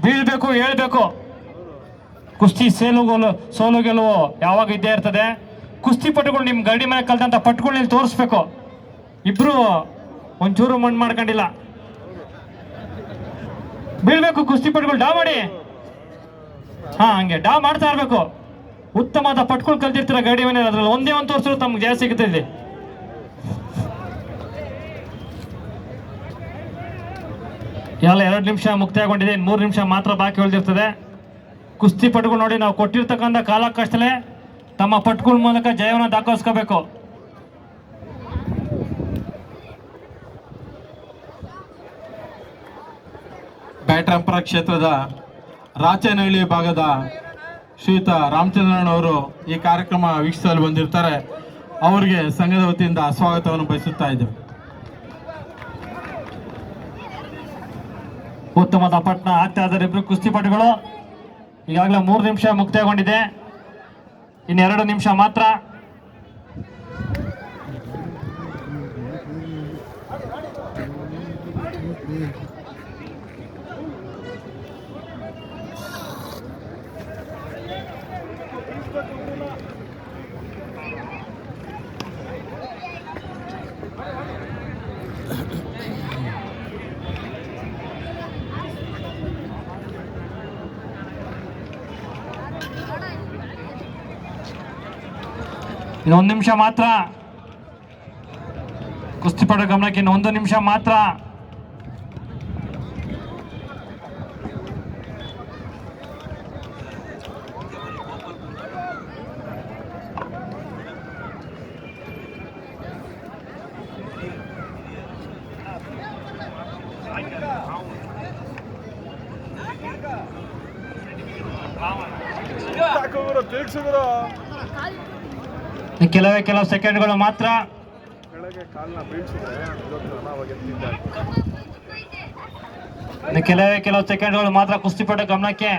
ಬೀಳ್ಬೇಕು ಹೇಳ್ಬೇಕು. ಕುಸ್ತಿ ಸೋಲು ಗೆಲುವು ಯಾವಾಗ ಇದ್ದೇ ಇರ್ತದೆ. ಕುಸ್ತಿ ಪಟುಗಳು ನಿಮ್ಮ ಗಡಿ ಮನೆ ಕಲ್ತಂತ ಪಟ್ಗಳು ನೀವು ತೋರಿಸ್ಬೇಕು. ಇಬ್ರು ಒಂಚೂರು ಮಣ್ಣು ಮಾಡ್ಕೊಂಡಿಲ್ಲ. ಬೀಳ್ಬೇಕು ಕುಸ್ತಿ ಪಟುಗಳು, ಡಾ ಮಾಡಿ. ಹಂಗೆ ಡಾ ಮಾಡ್ತಾ ಇರ್ಬೇಕು. ಉತ್ತಮವಾದ ಪಟ್ಗಳು ಕಲ್ತಿರ್ತೀರ ಗಡಿ ಮನೆ, ಅದ್ರಲ್ಲಿ ಒಂದೇ ಒಂದು ತೋರಿಸಿದ್ರು ತಮ್ಗೆ ಜಾಸ್ತಿ ಸಿಗುತ್ತದೆ. ಎಲ್ಲ 2 ನಿಮಿಷ ಮುಕ್ತಾಯಗೊಂಡಿದೆ. 3 ನಿಮಿಷ ಮಾತ್ರ ಬಾಕಿ ಉಳಿದಿರ್ತದೆ. ಕುಸ್ತಿ ಪಟುಗಳು ನೋಡಿ, ನಾವು ಕೊಟ್ಟಿರ್ತಕ್ಕಂಥ ಕಾಲಾವಕಾಶದಲ್ಲೇ ತಮ್ಮ ಪಟ್ಗಳ ಮೂಲಕ ಜಯವನ್ನು ದಾಖಲಿಸ್ಕೋಬೇಕು. ಬ್ಯಾಟ್ರಾಂಪುರ ಕ್ಷೇತ್ರದ ರಾಚೇನಹಳ್ಳಿ ಭಾಗದ ಶ್ರೀಯುತ ರಾಮಚಂದ್ರಣ್ಣ ಅವರು ಈ ಕಾರ್ಯಕ್ರಮ ವೀಕ್ಷಿಸಲು ಬಂದಿರ್ತಾರೆ. ಅವರಿಗೆ ಸಂಘದ ವತಿಯಿಂದ ಸ್ವಾಗತವನ್ನು ಬಯಸುತ್ತಾ ಇದ್ದೇವೆ. ಉತ್ತಮದ ಪಟ್ನ ಆಗ್ತಾ ಇದ್ದಾರೆ ಇಬ್ರು ಕುಸ್ತಿಪಟುಗಳು. ಈಗಾಗಲೇ 3 ನಿಮಿಷ ಮುಕ್ತಾಯಗೊಂಡಿದೆ. ಇನ್ನು 2 ನಿಮಿಷ ಮಾತ್ರ. ಇನ್ನು 1 ನಿಮಿಷ ಮಾತ್ರ. ಕುಸ್ತಿಪಟು ಗಮನಕ್ಕೆ ಇನ್ನು 1 ನಿಮಿಷ ಮಾತ್ರ. ಕೆಲವು ಸೆಕೆಂಡ್ಗಳು ಮಾತ್ರ. ಕೆಲವು ಸೆಕೆಂಡ್ಗಳು ಮಾತ್ರ ಕುಸ್ತಿಪಟು ಗಮನಕ್ಕೆ.